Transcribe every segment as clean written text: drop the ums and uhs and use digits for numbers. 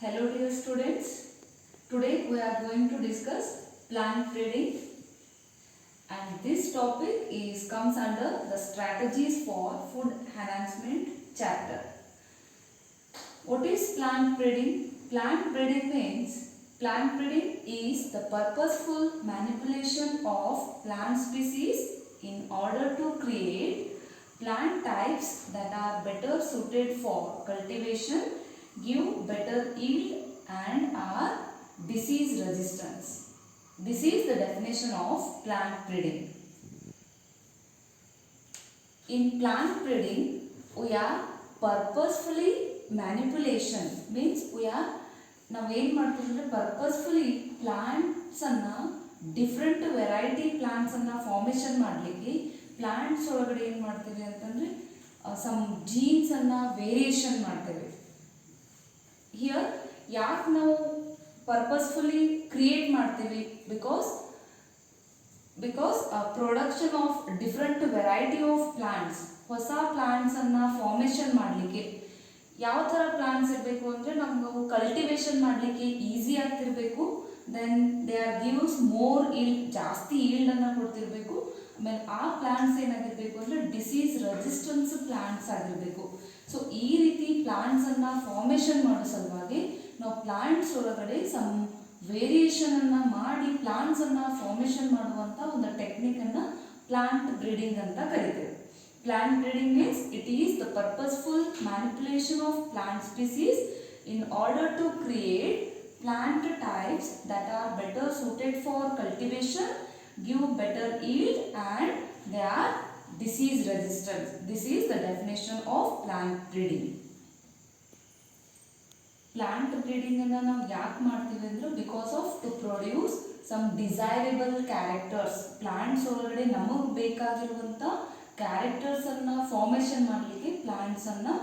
Hello dear students, today we are going to discuss plant breeding and this topic comes under the strategies for food enhancement chapter. What is plant breeding? Plant breeding is the purposeful manipulation of plant species in order to create plant types that are better suited for cultivation, give better yield and are disease resistance. This is the definition of plant breeding. In plant breeding, we are purposefully manipulation means we are ನಾವೇನು ಮಾಡ್ತೀವಿ ಅಂದರೆ purposefully ಪ್ಲಾಂಟ್ಸನ್ನು different variety ಪ್ಲಾಂಟ್ಸನ್ನು formation ಮಾಡಲಿಕ್ಕೆ plants ಒಳಗಡೆ ಏನು ಮಾಡ್ತೀವಿ ಅಂತಂದರೆ some ಜೀನ್ಸನ್ನು variation ಮಾಡ್ತೇವೆ. Here ಯಾಕೆ ನಾವು ಪರ್ಪಸ್ಫುಲಿ ಕ್ರಿಯೇಟ್ ಮಾಡ್ತೀವಿ? Because production of different variety of plants, ಹೊಸ ಪ್ಲಾಂಟ್ಸನ್ನು ಫಾರ್ಮೇಷನ್ ಮಾಡಲಿಕ್ಕೆ ಯಾವ ಥರ ಪ್ಲಾಂಟ್ಸ್ ಇರಬೇಕು ಅಂದರೆ ನಮ್ಗೆ ಕಲ್ಟಿವೇಷನ್ ಮಾಡಲಿಕ್ಕೆ ಈಸಿ ಆಗ್ತಿರಬೇಕು. Then they are gives more yield, ಜಾಸ್ತಿ ಈಲ್ಡನ್ನು ಕೊಡ್ತಿರಬೇಕು. ಆಮೇಲೆ ಆ ಪ್ಲಾಂಟ್ಸ್ ಏನಾಗಿರಬೇಕು ಅಂದರೆ ಡಿಸೀಸ್ ರೆಸಿಸ್ಟೆನ್ಸ್ ಪ್ಲಾಂಟ್ಸ್ ಆಗಿರಬೇಕು. ಸೊ ಈ ರೀತಿ ಪ್ಲಾಂಟ್ಸನ್ನು ಫಾರ್ಮೇಷನ್ ಮಾಡೋ ಸಲುವಾಗಿ ನಾವು ಪ್ಲಾಂಟ್ಸ್ ಒಳಗಡೆ ಸಮ್ ವೇರಿಯೇಷನನ್ನು ಮಾಡಿ ಪ್ಲಾಂಟ್ಸನ್ನು ಫಾರ್ಮೇಷನ್ ಮಾಡುವಂಥ ಒಂದು ಟೆಕ್ನಿಕನ್ನು ಪ್ಲಾಂಟ್ ಬ್ರೀಡಿಂಗ್ ಅಂತ ಕರಿತೇವೆ. Plant breeding means it is the purposeful manipulation of plant species in order to create plant types that are better suited for cultivation, give better yield and they are disease resistant. This is the definition of plant breeding. Plant breeding ಅನ್ನು ನಾವು ಯಾಕೆ ಮಾಡ್ತೀವಿ ಅಂದ್ರೆ because of to produce some desirable characters. Plants ಒಳಗಡೆ ನಮಗೆ ಬೇಕಾಗಿರುವಂಥ ಕ್ಯಾರೆಕ್ಟರ್ಸನ್ನು formation ಮಾಡಲಿಕ್ಕೆ ಪ್ಲಾಂಟ್ಸನ್ನು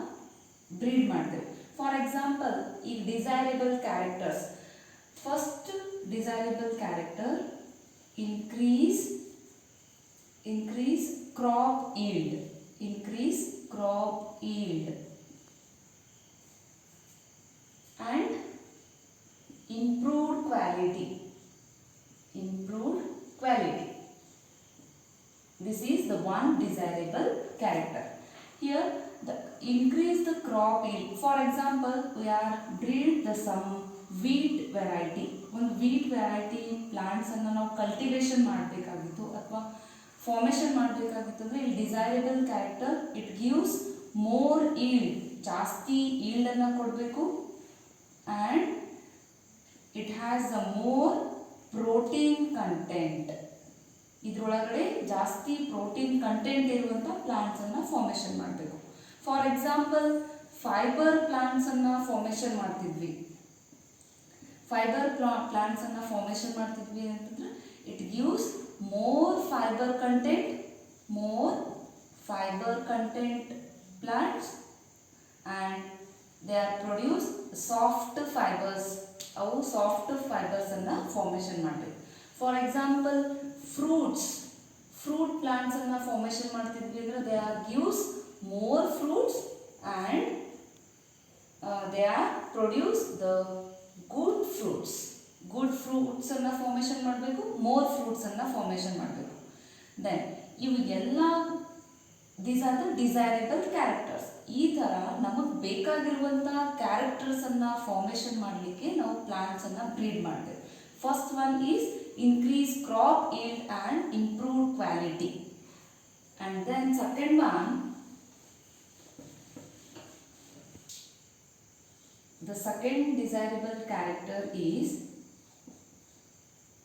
ಬ್ರೀಡ್ ಮಾಡ್ತೇವೆ. ಫಾರ್ ಎಕ್ಸಾಂಪಲ್ ಈಗ desirable characters, first desirable character increase crop yield, and improved quality. This is the one desirable character. Here the increase the crop yield. For example, we are breed some wheat variety. ಒಂದು wheat variety plants ಅನ್ನು ನಾವು cultivation ಮಾಡಬೇಕಾಗಿತ್ತು ಅಥವಾ formation ಮಾಡಬೇಕಾಗಿತ್ತು ಅಂದರೆ ಇಲ್ಲಿ desirable character it gives more yield, ಜಾಸ್ತಿ ಈಲ್ಡನ್ನು ಕೊಡಬೇಕು and it has a more protein content. ಇದರೊಳಗಡೆ ಜಾಸ್ತಿ ಪ್ರೋಟೀನ್ ಕಂಟೆಂಟ್ ಇರುವಂಥ ಪ್ಲಾಂಟ್ಸನ್ನು ಫಾರ್ಮೇಷನ್ ಮಾಡಬೇಕು. ಫಾರ್ ಎಕ್ಸಾಂಪಲ್ ಫೈಬರ್ ಪ್ಲಾಂಟ್ಸನ್ನು ಫಾರ್ಮೇಷನ್ ಮಾಡ್ತಿದ್ವಿ. ಪ್ಲಾಂಟ್ಸನ್ನು ಫಾರ್ಮೇಷನ್ ಮಾಡ್ತಿದ್ವಿ ಅಂತಂದ್ರೆ it gives more fibre content plants and they are produce soft fibres. ಅವು ಸಾಫ್ಟ್ ಫೈಬರ್ಸನ್ನು ಫಾರ್ಮೇಷನ್ ಮಾಡಬೇಕು. ಫಾರ್ ಎಕ್ಸಾಂಪಲ್ ಫ್ರೂಟ್ ಪ್ಲಾಂಟ್ಸನ್ನು ಫಾರ್ಮೇಷನ್ ಮಾಡ್ತಿದ್ವಿ ಅಂದರೆ they are gives more fruits and they are produce the good ಫ್ರೂಟ್ಸನ್ನು formation ಮಾಡಬೇಕು, more ಫ್ರೂಟ್ಸನ್ನು formation ಮಾಡಬೇಕು. Then ಇವೆಲ್ಲ these are the desirable characters. ಈ ಥರ ನಮಗೆ ಬೇಕಾಗಿರುವಂಥ ಕ್ಯಾರೆಕ್ಟರ್ಸನ್ನು ಫಾರ್ಮೇಷನ್ ಮಾಡಲಿಕ್ಕೆ ನಾವು ಪ್ಲಾಂಟ್ಸನ್ನು ಬ್ರೀಡ್ ಮಾಡ್ತೇವೆ. First one is increase crop yield and improve quality, and then second one, the second desirable character is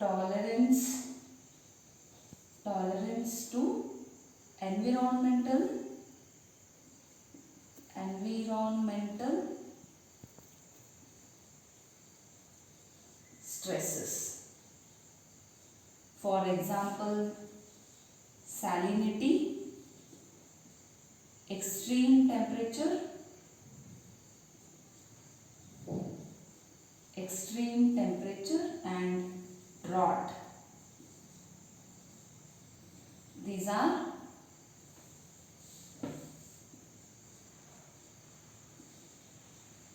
tolerance to environmental stresses. For example, salinity, extreme temperature, and drought. These are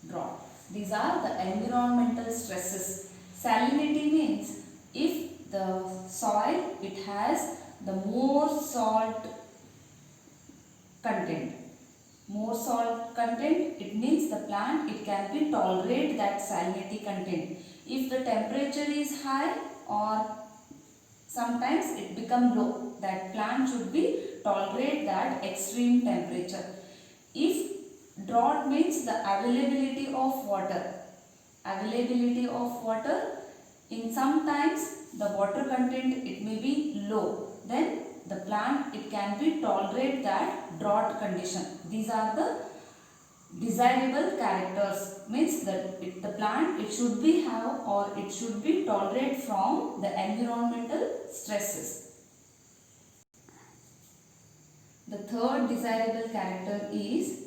drought. These are the environmental stresses. Salinity means if the soil it has the more salt content. More salt content, it means the plant it can be tolerate that salinity content. If the temperature is high or sometimes it become low, that plant should be tolerate that extreme temperature. If drought means the availability of water. Availability of water, in sometimes the water content it may be low, then the plant it can be tolerate that drought condition. These are the desirable characters, means that the plant it should be have or it should be tolerate from the environmental stresses. The third desirable character is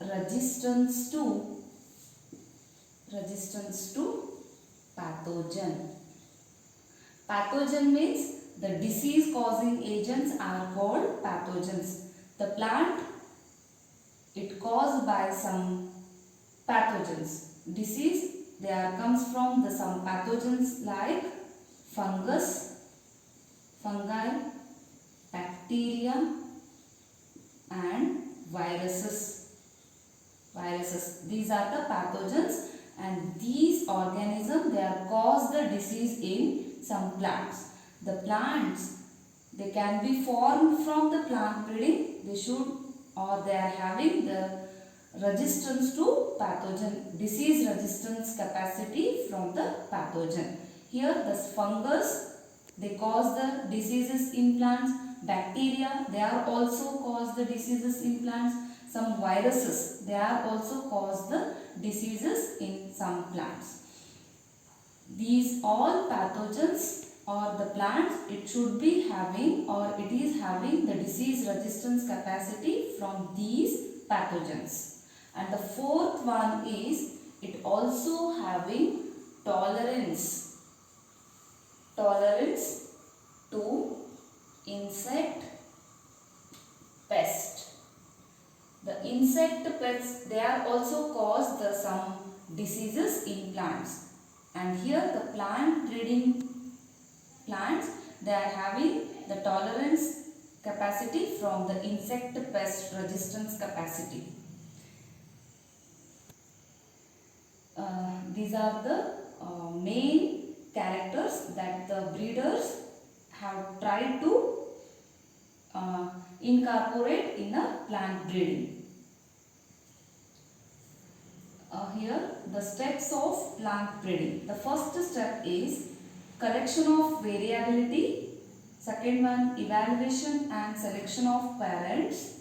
resistance to pathogen. Pathogen means the disease causing agents are called pathogens. The plant it caused by some pathogens. Disease there comes from the some pathogens like fungus, fungi, bacteria and viruses. These are the pathogens, and these organisms they are cause the disease in some plants. The plants they can be formed from the plant breeding. They should or they are having the resistance to pathogen, disease resistance capacity from the pathogen. Here the fungus they cause the diseases in plants. Bacteria they are also cause the diseases in plants. Some viruses they are also cause the diseases in some plants. These all pathogens or the plants it should be having or it is having the disease resistance capacity from these pathogens. And the fourth one is it also having tolerance to insect pest. The insect pests they are also cause the some diseases in plants, and here the plant breeding plants they are having the tolerance capacity from the insect pest resistance capacity. These are the main characters that the breeders have tried to incorporate in a plant breeding. Here the steps of plant breeding. The first step is collection of variability. Second one evaluation and selection of parents.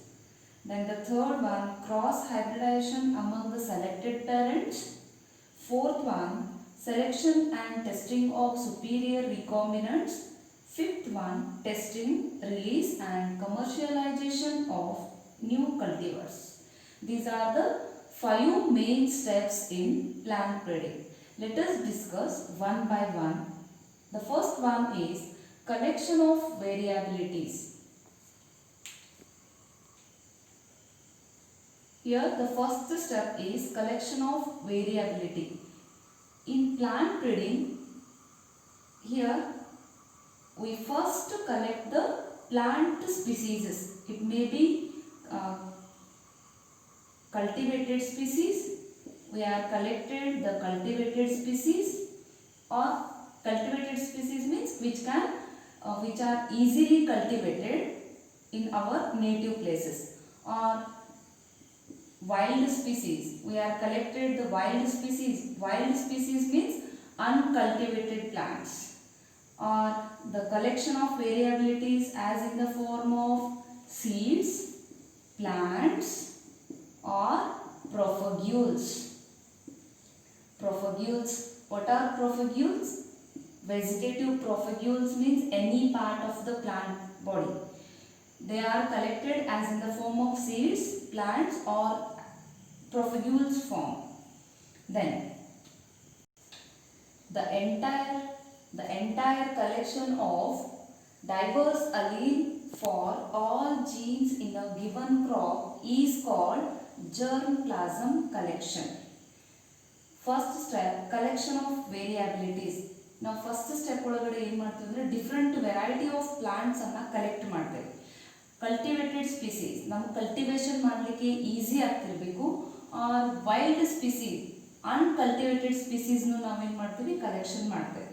Then the third one cross hybridization among the selected parents. Fourth one selection and testing of superior recombinants. Fifth one testing, release and commercialization of new cultivars. These are the 5 main steps in plant breeding. Let us discuss one by one. The first one is collection of variabilities. Here the first step is collection of variability. In plant breeding, here we first collect the plant species. It may be cultivated species. We are collected the cultivated species, or cultivated species means which are easily cultivated in our native places, or wild species. We are collected the wild species. Wild species means uncultivated plants. Or the collection of variabilities as in the form of seeds, plants or propagules. Propagules. What are propagules? Vegetative propagules means any part of the plant body. They are collected as in the form of seeds, plants or propagules form. Then the entire collection of diverse allele for all genes in a given crop is called germplasm collection. First step collection of variabilities. ನಾವು first step ಒಳಗಡೆ ಏನು ಮಾಡ್ತೀವಿ ಅಂದರೆ different variety of ಪ್ಲಾಂಟ್ಸನ್ನು collect ಮಾಡ್ತೇವೆ. Cultivated species ನಮ್ಗೆ cultivation ಮಾಡಲಿಕ್ಕೆ easy ಆಗ್ತಿರಬೇಕು. ಆರ್ ವೈಲ್ಡ್ ಸ್ಪೀಸೀಸ್ ಅನ್ಕಲ್ಟಿವೇಟೆಡ್ ಸ್ಪೀಸೀಸ್ನು ನಾವೇನು ಮಾಡ್ತೀವಿ ಕಲೆಕ್ಷನ್ ಮಾಡ್ತೇವೆ.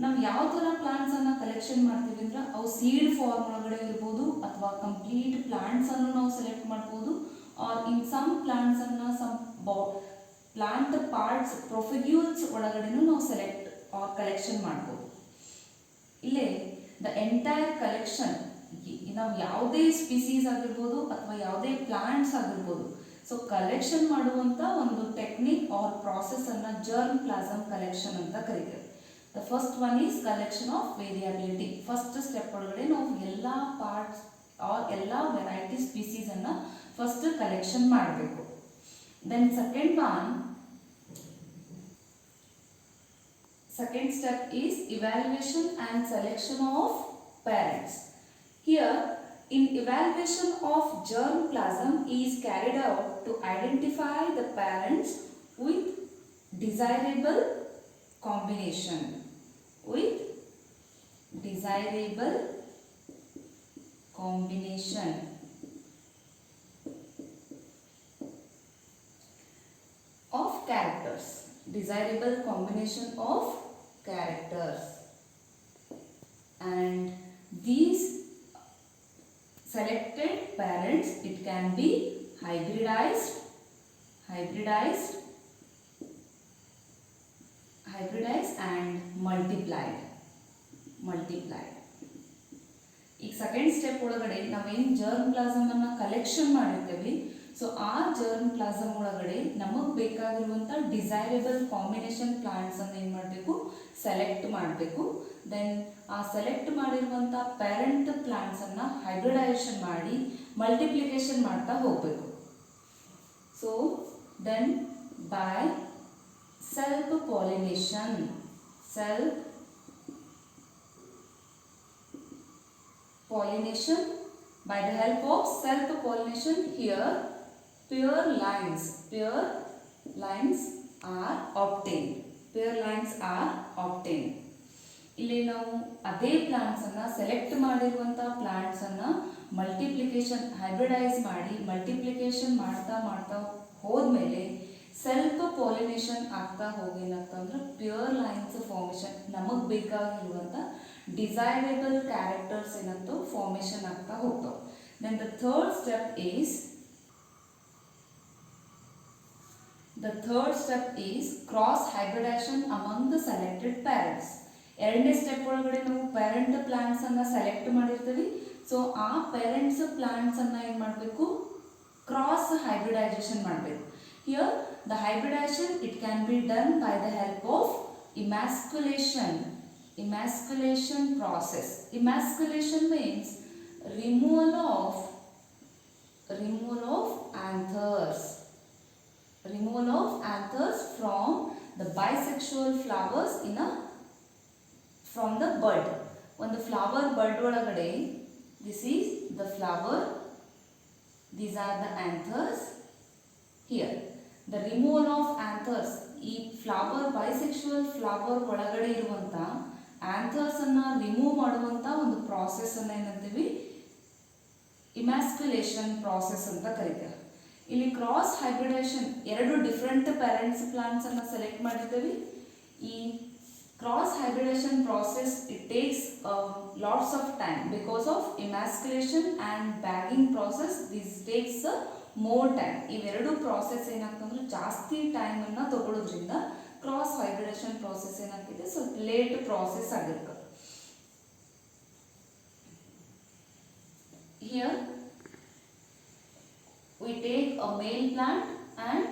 ನಾವು ಯಾವ ಥರ ಪ್ಲಾಂಟ್ಸನ್ನು ಕಲೆಕ್ಷನ್ ಮಾಡ್ತೀವಿ ಅಂದ್ರೆ ಅವು ಸೀಡ್ ಫಾರ್ಮ್ ಒಳಗಡೆ ಇರ್ಬೋದು ಅಥವಾ ಕಂಪ್ಲೀಟ್ ಪ್ಲಾಂಟ್ಸನ್ನು ನಾವು ಸೆಲೆಕ್ಟ್ ಮಾಡ್ಬೋದು. ಆರ್ ಇನ್ ಸಮ್ ಪ್ಲಾಂಟ್ಸನ್ನು ಸಮ್ ಪ್ಲಾಂಟ್ ಪಾರ್ಟ್ಸ್ ಪ್ರೊಫಿಗ್ಯೂಲ್ಸ್ ಒಳಗಡೆನೂ ನಾವು ಸೆಲೆಕ್ಟ್ ಆರ್ ಕಲೆಕ್ಷನ್ ಮಾಡ್ಬೋದು. ಇಲ್ಲೇ ದ ಎಂಟೈರ್ ಕಲೆಕ್ಷನ್ ನಾವು ಯಾವುದೇ ಸ್ಪೀಸೀಸ್ ಆಗಿರ್ಬೋದು ಅಥವಾ ಯಾವುದೇ ಪ್ಲಾಂಟ್ಸ್ ಆಗಿರ್ಬೋದು, ಸೊ ಕಲೆಕ್ಷನ್ ಮಾಡುವಂಥ ಒಂದು ಟೆಕ್ನಿಕ್ ಆರ್ ಪ್ರಾಸೆಸನ್ನು ಜರ್ಮ್ ಪ್ಲಾಸಮ್ ಕಲೆಕ್ಷನ್ ಅಂತ ಕರೀತೇವೆ. The first one is collection of variability. First step ಒಳಗಡೆ ನಾವು ಎಲ್ಲ ಪಾರ್ಟ್ಸ್ ಆರ್ ಎಲ್ಲ ವೆರೈಟಿ ಸ್ಪೀಸೀಸನ್ನು ಫಸ್ಟ್ ಕಲೆಕ್ಷನ್ ಮಾಡಬೇಕು. Then second step is evaluation and selection of parents. Here in evaluation of germplasm is carried out to identify the parents with desirable combination of characters. Desirable combination of characters, and these selected parents, it can be hybridized and multiplied. ಈಗ second step ಒಳಗಡೆ ನಾವೇನು germ plasm ಅನ್ನ collection ಮಾಡಿರ್ತೇವೆ, so ಆ germ plasm ಒಳಗಡೆ ನಮಗೆ ಬೇಕಾಗಿರುವಂಥ desirable combination ಪ್ಲಾಂಟ್ಸನ್ನು ಏನು ಮಾಡಬೇಕು ಸೆಲೆಕ್ಟ್ ಮಾಡಬೇಕು. ದೆನ್ ಆ ಸೆಲೆಕ್ಟ್ ಮಾಡಿರುವಂಥ ಪೇರೆಂಟ್ ಪ್ಲಾಂಟ್ಸನ್ನು ಹೈಬ್ರಿಡೈಸೇಷನ್ ಮಾಡಿ ಮಲ್ಟಿಪ್ಲಿಕೇಶನ್ ಮಾಡ್ತಾ ಹೋಗಬೇಕು. So then by self pollination by the help of self pollination, here pure lines are obtained. ಇಲ್ಲಿ ನಾವು ಅದೇ ಪ್ಲಾಂಟ್ಸನ್ನು ಸೆಲೆಕ್ಟ್ ಮಾಡಿರುವಂಥ ಪ್ಲಾಂಟ್ಸನ್ನು ಮಲ್ಟಿಪ್ಲಿಕೇಶನ್ ಹೈಬ್ರಿಡೈಸ್ ಮಾಡಿ ಮಲ್ಟಿಪ್ಲಿಕೇಶನ್ ಮಾಡ್ತಾ ಹೋದ್ಮೇಲೆ ಸೆಲ್ಫ್ ಪಾಲಿನೇಷನ್ ಆಗ್ತಾ ಹೋಗೇನಾಗ್ತಾ ಅಂದ್ರೆ ಪ್ಯೂರ್ ಲೈನ್ಸ್ ಫಾರ್ಮೇಷನ್ ನಮಗೆ ಬೇಕಾಗಿರುವಂಥ ಡಿಸೈರೇಬಲ್ ಕ್ಯಾರೆಕ್ಟರ್ಸ್ ಏನಾಗ್ತವೆ ಫಾರ್ಮೇಷನ್ ಆಗ್ತಾ ಹೋಗ್ತಾವೆ. Then the third step is cross hybridisation among the selected parents. ಎರಡನೇ ಸ್ಟೆಪ್ ಒಳಗಡೆ ನಾವು ಪೇರೆಂಟ್ ಪ್ಲಾಂಟ್ಸ್ ಅನ್ನ ಸೆಲೆಕ್ಟ್ ಮಾಡಿರ್ತೀವಿ. ಸೊ ಆ ಪೇರೆಂಟ್ಸ್ ಪ್ಲಾಂಟ್ಸ್ ಅನ್ನ ಏನು ಮಾಡಬೇಕು ಕ್ರಾಸ್ ಹೈಬ್ರಿಡೈಸೇಷನ್ ಮಾಡಬೇಕು. Here the hybridisation it can be done by the help of emasculation process. Emasculation means removal of anthers from the bisexual flowers from the bud. ಒಂದು flower ಬಡ್ ಒಳಗಡೆ this is the flower, these are the anthers. Here the removal of anthers, ಈ flower bisexual flower ಒಳಗಡೆ ಇರುವಂಥ anthers ಅನ್ನ remove ಮಾಡುವಂಥ ಒಂದು process ಅನ್ನ ಏನಂತೀವಿ ಇಮ್ಯಾಸ್ಕ್ಯುಲೇಷನ್ ಪ್ರಾಸೆಸ್ ಅಂತ ಕರೀತಾರೆ. ಇಲ್ಲಿ ಕ್ರಾಸ್ ಹೈಬ್ರಿಡೇಷನ್ ಎರಡು ಡಿಫ್ರೆಂಟ್ ಪೇರೆಂಟ್ಸ್ ಪ್ಲಾಂಟ್ಸ್ ಅನ್ನ ಸೆಲೆಕ್ಟ್ ಮಾಡಿರ್ತೀವಿ. ಈ cross hybridisation process it takes lots of time because of emasculation and bagging process. This takes more time. ಇವೆರಡು ಪ್ರಾಸೆಸ್ ಏನಾಗ್ತಂದ್ರೆ ಜಾಸ್ತಿ ಟೈಮನ್ನು ತಗೊಳ್ಳೋದ್ರಿಂದ ಕ್ರಾಸ್ ಹೈಬ್ರಿಡೇಷನ್ ಪ್ರಾಸೆಸ್ ಏನಾಗ್ತಿದೆ ಸ್ವಲ್ಪ ಲೇಟ್ ಪ್ರಾಸೆಸ್ ಆಗಿರ್ತದೆ. Here we take a male plant and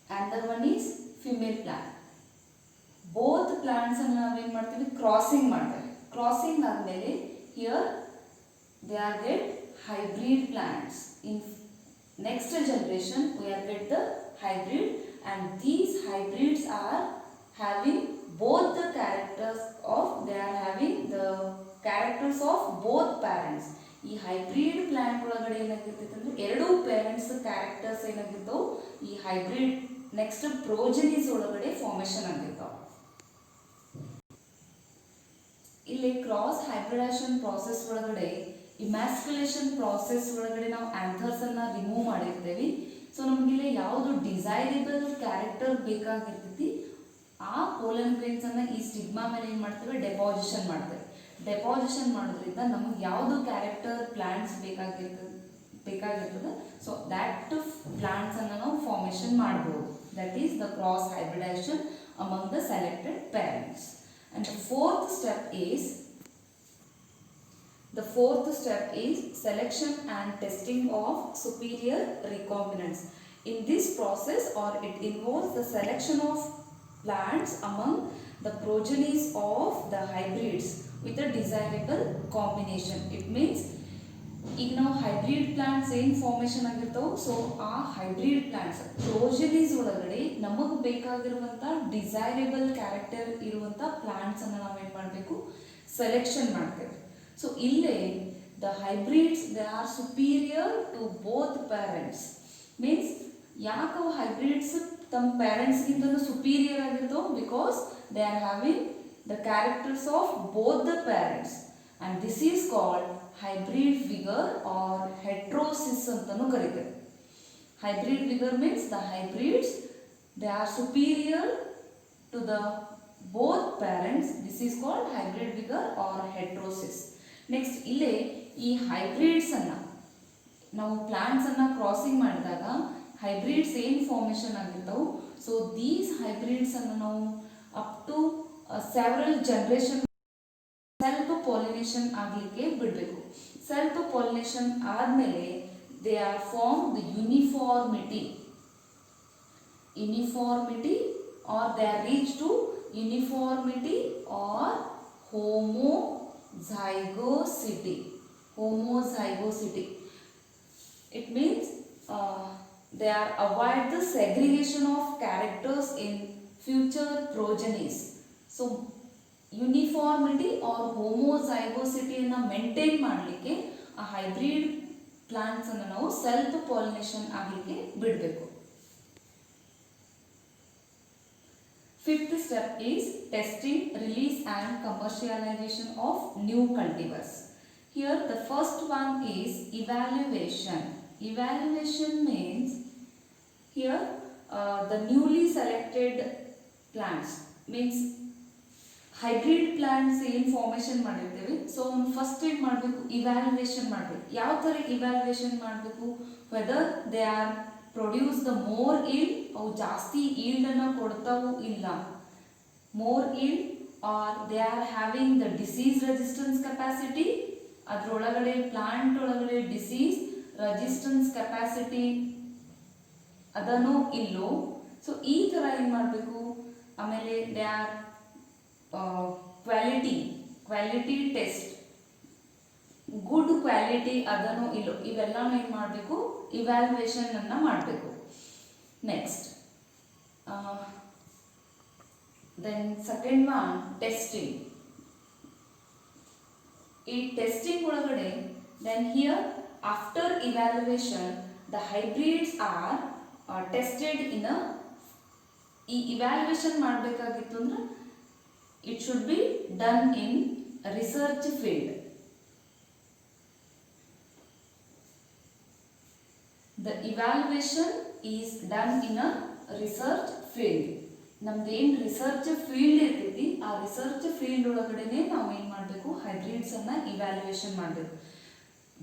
another one is female plant. Both plants ಅನ್ನು ನಾವೇನು ಮಾಡ್ತೀವಿ ಕ್ರಾಸಿಂಗ್ ಮಾಡ್ತೇವೆ. ಕ್ರಾಸಿಂಗ್ ಆದಮೇಲೆ here they are get hybrid plants. In next generation we are get the hybrid, and these hybrids are having both the characters of both parents. ಈ hybrid plant ಒಳಗಡೆ ಏನಾಗಿರ್ತೈತೆ ಅಂದ್ರೆ ಎರಡು parents characters ಏನಾಗಿರ್ತಾವೆ ಈ hybrid next ಪ್ರೋಜನೀಸ್ ಒಳಗಡೆ formation ಆಗಿರ್ತಾವೆ. ಇಲ್ಲಿ cross hybridisation process ಒಳಗಡೆ emasculation process ಒಳಗಡೆ ನಾವು ಆಂಥರ್ಸ್ ಅನ್ನ ರಿಮೂವ್ ಮಾಡಿರ್ತೇವೆ. ಸೊ ನಮಗಿಲ್ಲಿ ಯಾವುದು ಡಿಸೈರೇಬಲ್ ಕ್ಯಾರೆಕ್ಟರ್ ಬೇಕಾಗಿರ್ತೈತಿ ಆ ಪೋಲನ್ ಗ್ರೇನ್ಸ್ ಅನ್ನ ಈ ಸ್ಟಿಗ್ಮಾ ಮೇಲೆ ಏನು ಮಾಡ್ತೇವೆ, ಡೆಪಾಸಿಷನ್ ಮಾಡ್ತೇವೆ. ಡೆಪಾಸಿಷನ್ ಮಾಡೋದ್ರಿಂದ ನಮಗೆ ಯಾವುದು ಕ್ಯಾರೆಕ್ಟರ್ ಪ್ಲಾಂಟ್ಸ್ ಬೇಕಾಗಿರ್ತದೆ ಸೊ ದ್ಯಾಟ್ ಪ್ಲಾಂಟ್ಸ್ ಅನ್ನ ನಾವು ಫಾರ್ಮೇಷನ್ ಮಾಡ್ಬೋದು. That is the cross hybridisation among the selected parents. And the fourth step is selection and testing of superior recombinants. In this process, or it involves the selection of plants among the progenies of the hybrids with a desirable combination. It means ಈಗ ನಾವು hybrid plants ಏನು formation ಆಗಿರ್ತಾವೆ so ಆ hybrid plants ಪ್ರೋಜನೀಸ್ ಒಳಗಡೆ ನಮಗೆ ಬೇಕಾಗಿರುವಂಥ desirable character ಇರುವಂಥ ಪ್ಲಾಂಟ್ಸನ್ನು ನಾವೇನು ಮಾಡಬೇಕು, ಸೆಲೆಕ್ಷನ್ ಮಾಡ್ತೇವೆ. ಸೊ ಇಲ್ಲೇ the hybrids they are superior to both parents. Means ಯಾಕೆ ಅವು ಹೈಬ್ರಿಡ್ಸ್ ತಮ್ಮ ಪೇರೆಂಟ್ಸ್ಗಿಂತಲೂ ಸುಪೀರಿಯರ್ ಆಗಿರ್ತಾವೆ, because they are having the characters of both the parents. and this is called hybrid vigor or heterosis ಅಂತನೂ ಕರೀತಾರೆ. hybrid vigor means the hybrids they are superior to the both parents. This is called hybrid vigor or heterosis. next ಇಲ್ಲೇ ಈ hybrids ಅನ್ನ ನಾವು plants ಅನ್ನ crossing ಮಾಡಿದಾಗ hybrids ಏನು formation ಆಗಿರ್ತಾವೆ ಸೊ ದೀಸ್ ಹೈಬ್ರಿಡ್ಸ್ ಅನ್ನು ನಾವು up to several generation self pollination ಆಗಲಿಕ್ಕೆ ಬಿಡಬೇಕು. ಸೆಲ್ಫ್ ಪಾಲಿನೇಷನ್ ಆದಮೇಲೆ they are form the uniformity or they are reach to uniformity or homozygosity. It means they are avoid the segregation of characters in future progenies. So uniformity or ಹೋಮೋಸೈಗೋಸಿಟಿಯನ್ನು maintain ಮಾಡಲಿಕ್ಕೆ ಆ hybrid ಪ್ಲಾಂಟ್ಸನ್ನು ನಾವು self pollination ಆಗಲಿಕ್ಕೆ ಬಿಡಬೇಕು. Fifth step is testing, release and commercialisation of new cultivars. Here the first one is evaluation. Evaluation means here the newly selected plants means hybrid plants ಏನು formation ಮಾಡಿರ್ತೇವೆ so first ಏನು ಮಾಡಬೇಕು, evaluation ಮಾಡಬೇಕು. ಯಾವ ಥರ evaluation ಮಾಡಬೇಕು, whether they are produce the more yield, ಅವು ಜಾಸ್ತಿ ಈಲ್ಡನ್ನು ಕೊಡ್ತಾವು ಇಲ್ಲ, more yield, R they are having the disease resistance capacity, ಅದರೊಳಗಡೆ ಪ್ಲಾಂಟ್ ಒಳಗಡೆ ಡಿಸೀಸ್ ರೆಸಿಸ್ಟೆನ್ಸ್ ಕೆಪಾಸಿಟಿ ಅದನ್ನು ಇಲ್ಲೋ. ಸೊ ಈ ಥರ ಏನು ಮಾಡಬೇಕು. ಆಮೇಲೆ they are quality test, good quality ಅದನ್ನು ಇಲ್ಲೋ, ಇವೆಲ್ಲನೂ ಏನು ಮಾಡಬೇಕು, ಇವ್ಯಾಲ್ಯುವೇಷನ್ ಅನ್ನ ಮಾಡಬೇಕು. Next then second one testing. ಈ ಟೆಸ್ಟಿಂಗ್ ಒಳಗಡೆ then here after evaluation the hybrids are tested in a, ಈ ಇವ್ಯಾಲ್ಯುವೇಷನ್ ಮಾಡಬೇಕಾಗಿತ್ತು ಅಂದ್ರೆ it should be done in a research field. The evaluation is done in a research field. ನಮ್ದು ಏನು research field ಇರ್ತೈತಿ ಆ research field ಒಳಗಡೆನೆ ನಾವು ಏನು ಮಾಡಬೇಕು, ಹೈಬ್ರಿಡ್ಸ್ ಅನ್ನ ಇವ್ಯಾಲ್ಯುವೇಷನ್ ಮಾಡಬೇಕು.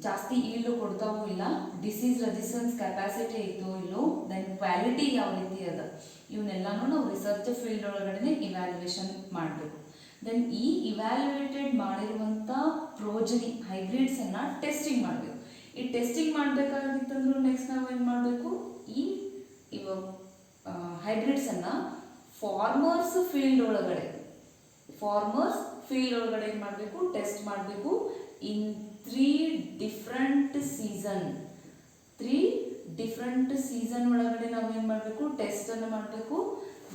ಜಾಸ್ತಿ ಈಲ್ಡ್ ಕೊಡ್ತಾವೋ ಇಲ್ಲ, ಡಿಸೀಸ್ ರೆಸಿಸ್ಟೆನ್ಸ್ ಕೆಪಾಸಿಟಿ ಐತೋ ಇಲ್ಲೋ, ದೆನ್ ಕ್ವಾಲಿಟಿ ಯಾವ ರೀತಿ ಅದ, ಇವನ್ನೆಲ್ಲಾನು ನಾವು ರಿಸರ್ಚ್ ಫೀಲ್ಡ್ ಒಳಗಡೆ ಇವ್ಯಾಲ್ಯುವೇಷನ್ ಮಾಡಬೇಕು. ದೆನ್ ಈ ಇವ್ಯಾಲ್ಯುಯೇಟೆಡ್ ಮಾಡಿರುವಂಥ ಪ್ರೋಜನಿ ಹೈಬ್ರಿಡ್ಸ್ ಅನ್ನ ಟೆಸ್ಟಿಂಗ್ ಮಾಡಬೇಕು. ಈ ಟೆಸ್ಟಿಂಗ್ ಮಾಡಬೇಕಾಗಿತ್ತಂದ್ರೂ ನೆಕ್ಸ್ಟ್ ನಾವು ಏನು ಮಾಡಬೇಕು, ಈ ಹೈಬ್ರಿಡ್ಸ್ ಅನ್ನ ಫಾರ್ಮರ್ಸ್ ಫೀಲ್ಡ್ ಒಳಗಡೆ ಏನು ಮಾಡಬೇಕು, ಟೆಸ್ಟ್ ಮಾಡಬೇಕು. ಇನ್ 3 different ಸೀಸನ್ ಒಳಗಡೆ ನಾವು ಏನು ಮಾಡಬೇಕು, ಟೆಸ್ಟ್ ಅನ್ನು ಮಾಡಬೇಕು.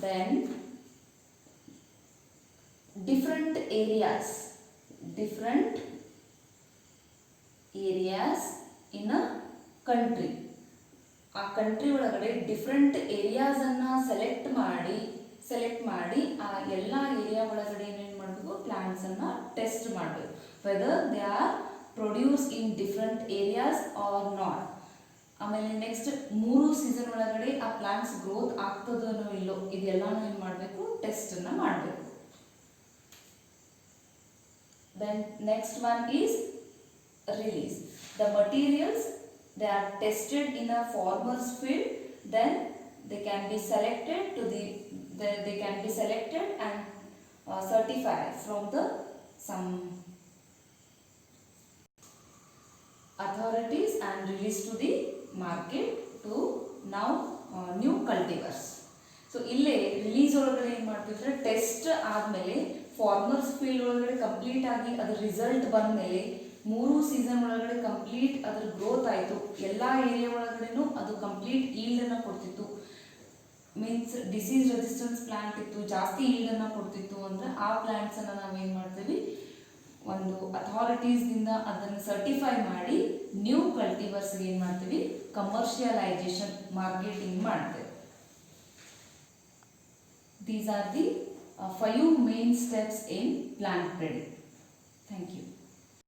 Then different areas in a country. ಆ ಕಂಟ್ರಿ ಒಳಗಡೆ ಡಿಫ್ರೆಂಟ್ ಏರಿಯಾಸನ್ನು ಸೆಲೆಕ್ಟ್ ಮಾಡಿ ಆ ಎಲ್ಲ ಏರಿಯಾ ಒಳಗಡೆ ಏನೇನು ಮಾಡಬೇಕು, ಪ್ಲಾಂಟ್ಸನ್ನು ಟೆಸ್ಟ್ ಮಾಡಬೇಕು, whether they are produce in different areas or not. ಆಮೇಲೆ ನೆಕ್ಸ್ಟ್ 3 ಸೀಸನ್ ಒಳಗಡೆ ಆ ಪ್ಲಾಂಟ್ಸ್ ಗ್ರೋತ್ ಆಗ್ತದೋ ಇಲ್ಲೋ ಇದೆಲ್ಲನೂ ಏನು ಮಾಡಬೇಕು, ಟೆಸ್ಟನ್ನು ಮಾಡಬೇಕು. Then next one is release. The materials, they are tested in a farmer's field, then they can be selected they can be selected and certified from the some authorities and released to the market to now new cultivars. So ಇಲ್ಲೇ release ಒಳಗಡೆ ಏನು ಮಾಡ್ತಿದ್ರೆ, test ಆದಮೇಲೆ farmers field ಒಳಗಡೆ complete ಆಗಿ ಅದ್ರ result ಬಂದಮೇಲೆ 3 season ಒಳಗಡೆ ಕಂಪ್ಲೀಟ್ ಅದ್ರ ಗ್ರೋತ್ ಆಯಿತು, ಎಲ್ಲ ಏರಿಯಾ ಒಳಗಡೆನೂ ಅದು ಕಂಪ್ಲೀಟ್ ಈಲ್ಡನ್ನು ಕೊಡ್ತಿತ್ತು, ಮೀನ್ಸ್ ಡಿಸೀಸ್ ರೆಸಿಸ್ಟೆನ್ಸ್ ಪ್ಲಾಂಟ್ ಇತ್ತು, ಜಾಸ್ತಿ ಈಲ್ಡನ್ನು ಕೊಡ್ತಿತ್ತು ಅಂದರೆ ಆ ಪ್ಲಾಂಟ್ಸನ್ನು ನಾವೇನು ಮಾಡ್ತೀವಿ, ಒಂದು ಅಥಾರಿಟೀಸ್ದಿಂದ ಅದನ್ನು ಸರ್ಟಿಫೈ ಮಾಡಿ ನ್ಯೂ ಕಲ್ಟಿವರ್ಸ್ಗೆ ಏನು ಮಾಡ್ತೀವಿ, ಕಮರ್ಷಿಯಲೈಸೇಷನ್ ಮಾರ್ಕೆಟಿಂಗ್ ಮಾಡ್ತೇವೆ. These are the 5 main steps in plant breeding. Thank you.